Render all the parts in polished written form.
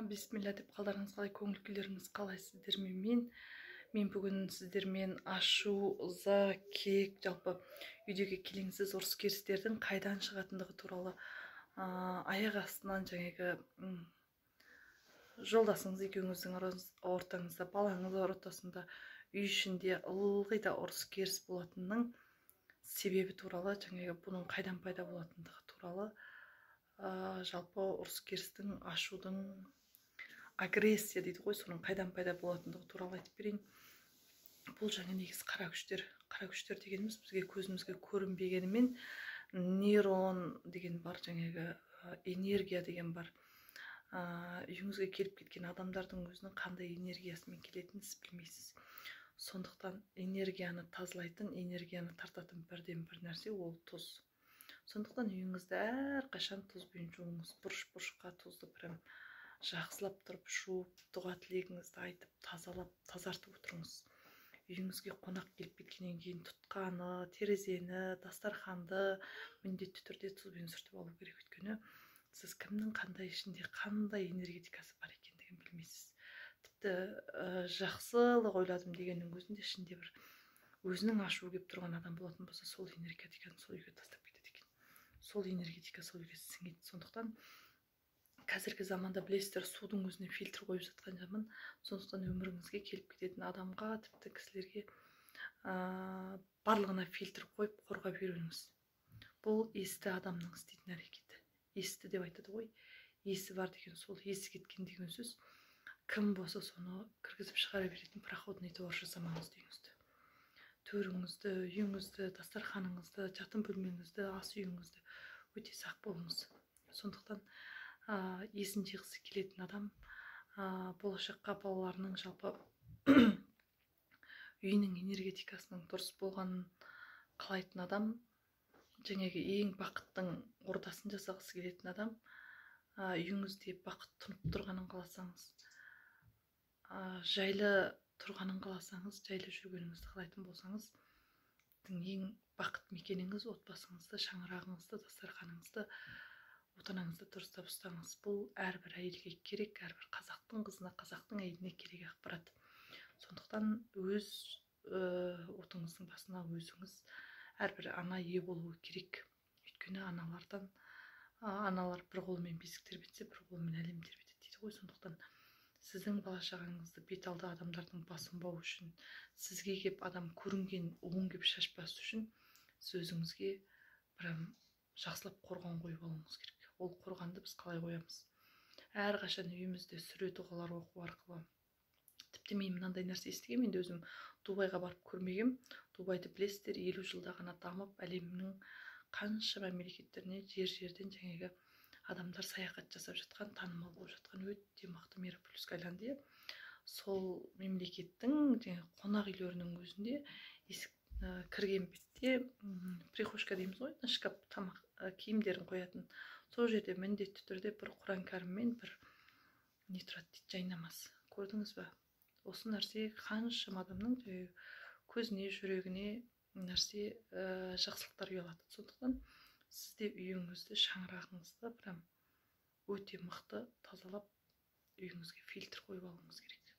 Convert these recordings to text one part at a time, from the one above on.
Бисмилля деп қалдарыңыз қалай, көңіл күйлеріңіз қалай сіздермен? Мен бүгін сіздермен ашу, ыза, кек, жалпы үйдегі келеңсіз ұрыс-керістердің қайдан шығатындығы туралы аяқ астынан жаңағы жолдасыңыз екеуіңіздің ортаңызда, балаңыз ортасында, үй ішінде ылғи да ұрыс-керіс болатынның себебі туралы, жаңағы бұның қайдан пайда болатындығы туралы, жалпы ұрыс-керістің, ашудың, агрессия дейді ғой, соның қайдан пайда болатындығы туралы айтып берейін. Бұл жаңа негізі қара күштер. Қара күштер дегеніміз бізге көзімізге көрінбегенімен нейрон деген бар, жаңағы энергия деген бар. Үйіңізге келіп кеткен адамдардың өзінің қандай энергиясымен келетінін сіз білмейсіз. Сондықтан энергияны тазалайтын, энергияны тартатын бірден бір нәрсе ол тұз. Сондықтан үйіңізді әрқашан тұзбен жуыңыз. Бұрыш-бұрышқа тұзды прям жақсылап тұрып жуып, дұға тілегіңізді айтып, тазалап, тазартып отырыңыз. Үйіңізге қонақ келіп кеткеннен кейін тұтқаны, терезені, дастарханды міндетті түрде тұзбен сүртіп алу керек. Өйткені сіз кімнің қандай ішінде қандай энергетикасы бар екендігін білмейсіз. Тіпті жақсылық ойладым дегеннің өзінде ішінде бір өзінің ашуы келіп тұрған адам болатын болса, сол энергетиканы сол үйге тастап кетеді екен. Сол энергетика сол үйге сіңеді. Сондықтан қазіргі заманда білесіздер, судың өзіне фильтр қойып жатқан заман. Сондықтан өміріңізге келіп кететін адамға, тіпті кісілерге барлығына фильтр қойып қорғап үйреніңіз. Бұл есті адамның істейтін әрекеті. Есті деп айтады ғой. Есі бар деген сол, есі кеткен деген сөз. Кім болса соны кіргізіп шығара беретін проходный двор жасамаңыз дейіңізді. Төріңізді, үйіңізді, дастарханыңызды, жатын бөлмеңізді, ас үйіңізді өте сақ болыңыз. Сондықтан есін жиғысы келетін адам, болашаққа балаларының жалпы үйінің энергетикасының дұрыс болғанын қалайтын адам, жаңағы ең бақыттың ордасын жасағысы келетін адам, үйіңізде бақыт тұнып тұрғанын қаласаңыз, жайлы тұрғанын қаласаңыз, жайлы жүргеніңізді қалайтын болсаңыз, ең бақыт мекеніңіз отбасыңызды, шаңырағыңызды, дастарханыңызды, отанаңызды дұрыстап ұстаңыз. Бұл әрбір әйелге керек, әрбір қазақтың қызына, қазақтың әйеліне керек ақпарат. Сондықтан өз отыңыздың басына өзіңіз әрбір ана ие болуы керек. Өйткені аналар бір қолымен бесік тербетсе, бір қолымен әлем тербетеді дейді ғой. Сондықтан сіздің бала-шағаңызды бет алды адамдардың басынбау үшін, сізге кеп адам көрінген оң кеп шашпас үшін, сіз өзіңізге бір жақсылап қорған қойып алуыңыз керек. Ол қорғанды біз қалай қоямыз? Әрқашан үйімізде сүре дұғалар оқу арқылы. Тіпті мен мынандай нәрсе естігем, енді өзім Дубайға барып көрмегем. Дубайды білесіздер, 50 жылда ғана дамып, әлемнің қаншама мемлекеттеріне жер-жерден жаңағы адамдар саяхат жасап жатқан, танымал болып жатқан өте мықты мегаполиске айналды. Сол мемлекеттің қонақ үйлерінің өзінде кірген бетте прихожка дейміз ғой, шкаф, тамақ киімдерін қоятын. Сол жерде міндетті түрде бір Құран кәрім мен бір не тұрады дейді, жайнамаз. Көрдіңіз бе? Осы нәрсе қаншама адамның көзіне, жүрегіне нәрсе жақсылықтар ұялады. Сондықтан сізде үйіңізді, шаңырағыңызды прям өте мықты тазалап, үйіңізге фильтр қойып алуыңыз керек.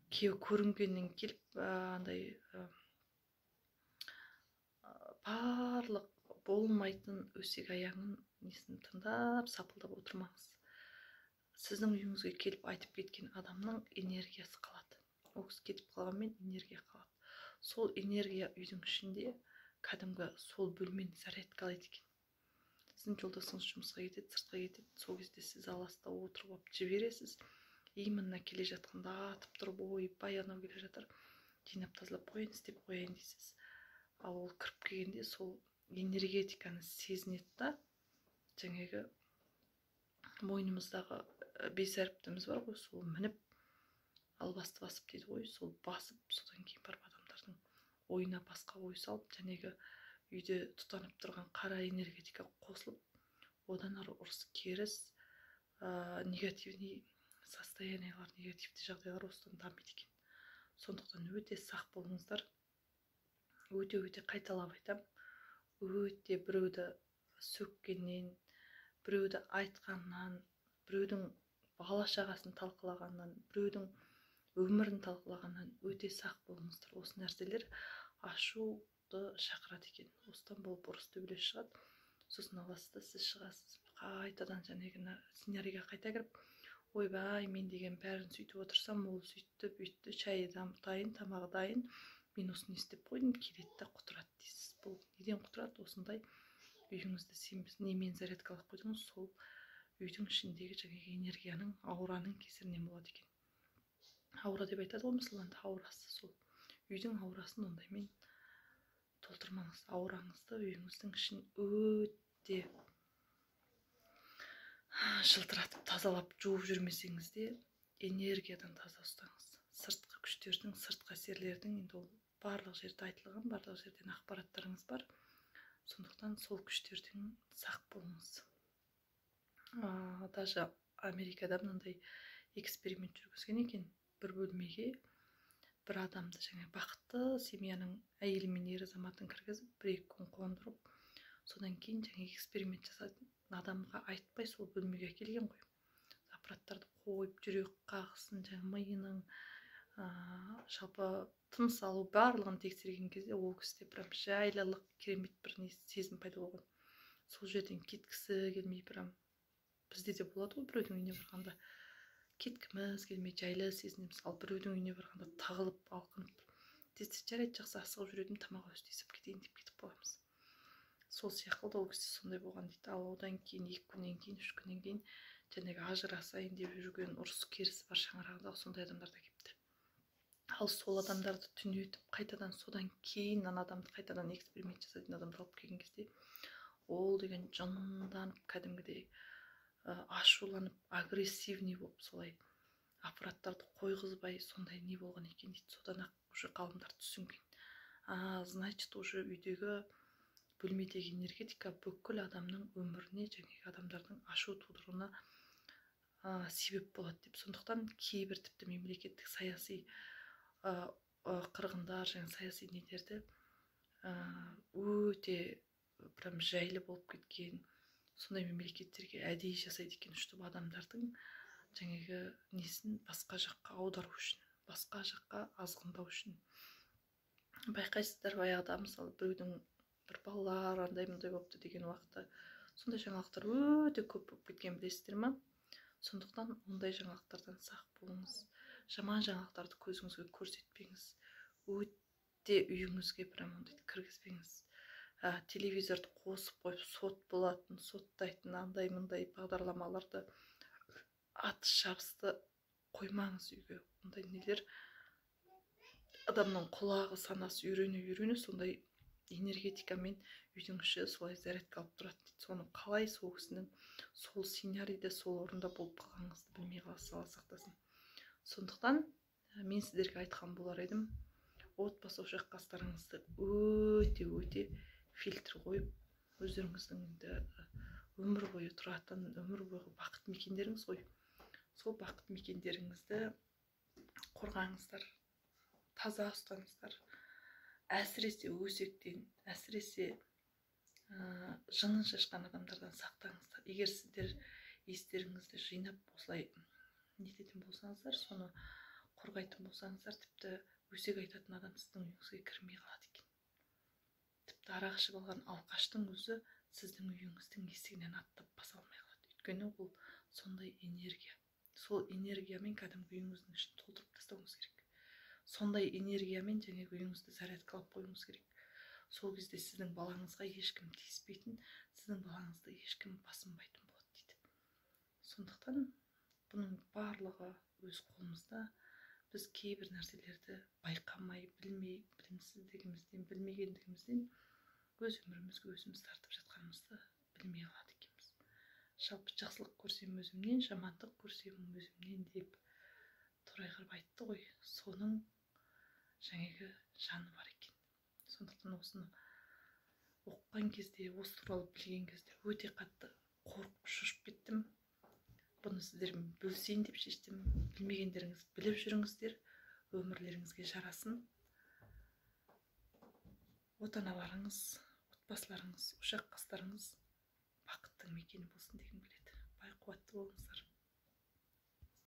Кеу көрінгеннен келіп андай барлық болмайтын өсек аяңын несін тыңдап, сапылдап отырмаңыз. Сіздің үйіңізге келіп айтып кеткен адамның энергиясы қалады. Ол кісі кетіп қалғанмен энергия қалады. Сол энергия үйдің ішінде кәдімгі сол бөлмені зарядкалайды екен. Сіздің жолдасыңыз жұмысқа кетеді, сыртқа кетеді. Сол кезде сіз аласыз да отырып алып жібересіз. Мына келе жатқанда атып тұрып, ойбай, анау келе жатыр, жинап тазалап қояйын, істеп қояйын дейсіз. Ал ол кіріп келгенде сол энергетиканы сезінеді да, жаңағы мойнымыздағы бес әріптіміз бар ғой, сол мініп албасты басып дейді ғой, сол басып, содан кейін барып адамдардың ойына басқа ой салып, жаңағы үйде тұтанып тұрған қара энергетика қосылып, одан ары ұрыс керіс, негативный состояниялар, негативті жағдайлар осыдан дамиды екен. Сондықтан өте сақ болыңыздар. Өте қайталап айтам. Өте біреуді сөккеннен, біреуді айтқаннан, біреудің бала шағасын талқылағаннан, біреудің өмірін талқылағаннан өте сақ болыңыздар. Осы нәрселер ашуды шақырады екен. Осыдан бұл бұрыс төбелес шығады. Сосын аласыз да сіз шығасыз, қайтадан жаңағы сценарийге қайта кіріп, ойбай, мен деген бәрін сөйтіп отырсам, ол сөйтті, бүйтті, шайы дайын, тамағы дайын, мен осыны істеп қойдым, келеді де құтырады дейсіз. Бұл неден құтырады? Осындай үйіңізді сіз немен зарядкалап қойдыңыз, сол үйдің ішіндегі жаңағы энергияның, аураның кесірінен болады екен. Аура деп айтады ғой, мысалында аурасы, сол үйдің аурасын ондаймен толтырмаңыз. Аураңызды, үйіңіздің ішін өте жылтыратып, тазалап, жуып жүрмесеңіз де энергиядан таза ұстаңыз. Сыртқы күштердің, сыртқы әсерлердің, енді ол барлық жерде айтылған, барлық жерден ақпараттарыңыз бар. Сондықтан сол күштерден сақ болыңыз. Даже Америкада мынандай эксперимент жүргізген екен. Бір бөлмеге бір адамды, жаңа бақытты семьяның әйелі мен ер азаматын кіргізіп, бір-екі күн қондырып, содан кейін жаңа эксперимент жасады. Адамға айтпай сол бөлмеге әкелген ғой. Аппараттарды қойып, жүрек қағысын, жаңа миының, жалпы тыныс алу барлығын тексерген кезде ол кісіде прям жайлылық, керемет бір сезім пайда болған. Сол жерден кеткісі келмей, прям бізде де болады ғой, біреудің үйіне барғанда кеткіміз келмей жайлы сезінеміз. Ал біреудің үйіне барғанда тағылып, алқынып, тез жарайды, жақсы асығып жүр едім, тамақ өстесіп кетейін деп кетіп қаламыз. Сол сияқты ол кісі сондай болған дейді. Ал одан кейін 2 күннен кейін, 3 күннен кейін жаңағы ажырасайын деп жүрген, ұрыс керіс бар шаңырағында сондай адамдар да келіпті. Ал сол адамдарды түнетіп, қайтадан содан кейін адамды қайтадан эксперимент жасайтын адамды алып келген кезде, ол деген жынданып, кәдімгідей ашуланып, агрессивный болып, солай аппараттарды қойғызбай, сондай не болған екен дейді. Содан ақ уже ғалымдар түсінген. Значит, уже үйдегі бөлмедегі энергетика бүкіл адамның өміріне, жаңағы адамдардың ашу тудыруына себеп болады деп. Сондықтан кейбір тіпті мемлекеттік саяси қырғындар, жаңағы саяси нелерді өте прям жайлы болып кеткен, сондай мемлекеттерге әдейі жасайды екен, чтобы адамдардың жаңағы несін басқа жаққа аудару үшін, басқа жаққа азғындау үшін. Байқайсыздар, баяғыда мысалы біреудің бір балалар андай-мындай болыпты деген уақытта сондай жаңалықтар өте көп болып кеткен, білесіздер ма? Сондықтан ондай жаңалықтардан сақ болыңыз. Жаман жаңалықтарды көзіңізге көрсетпеңіз. Өте үйіңізге прям ондайды кіргізбеңіз. Телевизорды қосып қойып, сот болатын, соттайтын, андай-мындай бағдарламаларды атыс шабысты қоймаңыз үйге. Ондай нелер адамның құлағы, санасы үйрене, сондай энергетикамен үйдің іші солай зарядкалып тұрады дейді. Соны қалай сол кісінің сол сценарийде, сол орында болып қалғаныңызды білмей қаласыз, Алла сақтасын. Сондықтан мен сіздерге айтқан болар едім, отбасы ошаққастарыңызды өте фильтр қойып, өздеріңіздің өмір бойы тұратын, өмір бойғы бақыт мекендеріңіз ғой. Сол бақыт мекендеріңізді қорғаңыздар, таза ұстаңыздар. Әсіресе өсектен, әсіресе жынын шашқан адамдардан сақтаңыздар. Егер сіздер естеріңізді жинап осылай нететін болсаңыздар, соны қорғайтын болсаңыздар, тіпті өсек айтатын адам сіздің үйіңізге кірмей қалады екен. Тіпті арақ ішіп алған алқаштың өзі сіздің үйіңіздің есігінен аттап баса алмай қалады. Өйткені ол сондай энергия. Сол энергиямен кәдімгі үйіңіздің ішін толтырып тастауыңыз керек. Сондай энергиямен жаңағы үйіңізді зарядкалап қоюыңыз керек. Сол кезде сіздің балаңызға ешкім тиіспейтін, сіздің балаңызды ешкім басынбайтын болады дейді. Сондықтан бұның барлығы өз қолымызда. Біз кейбір нәрселерді байқамай, білмей, білімсіздігімізден, білмегендігімізден өз өмірімізге өзіміз тартып жатқанымызды білмей қалады екенбіз. Жалпы жақсылық көрсем өзімнен, жамандық көрсем өзімнен деп Торайғыров айтты ғой, соның жаңағы жаны бар екен. Сондықтан осыны оқыған кезде, осы туралы білген кезде өте қатты қорқып шошып кеттім. Бұны сіздермен бөлісейін деп шештім. Білмегендеріңіз біліп жүріңіздер, өмірлеріңізге жарасын. Отаналарыңыз, отбасыларыңыз, ошақ қастарыңыз бақыттың мекені болсын дегім келеді. Бай қуатты болыңыздар.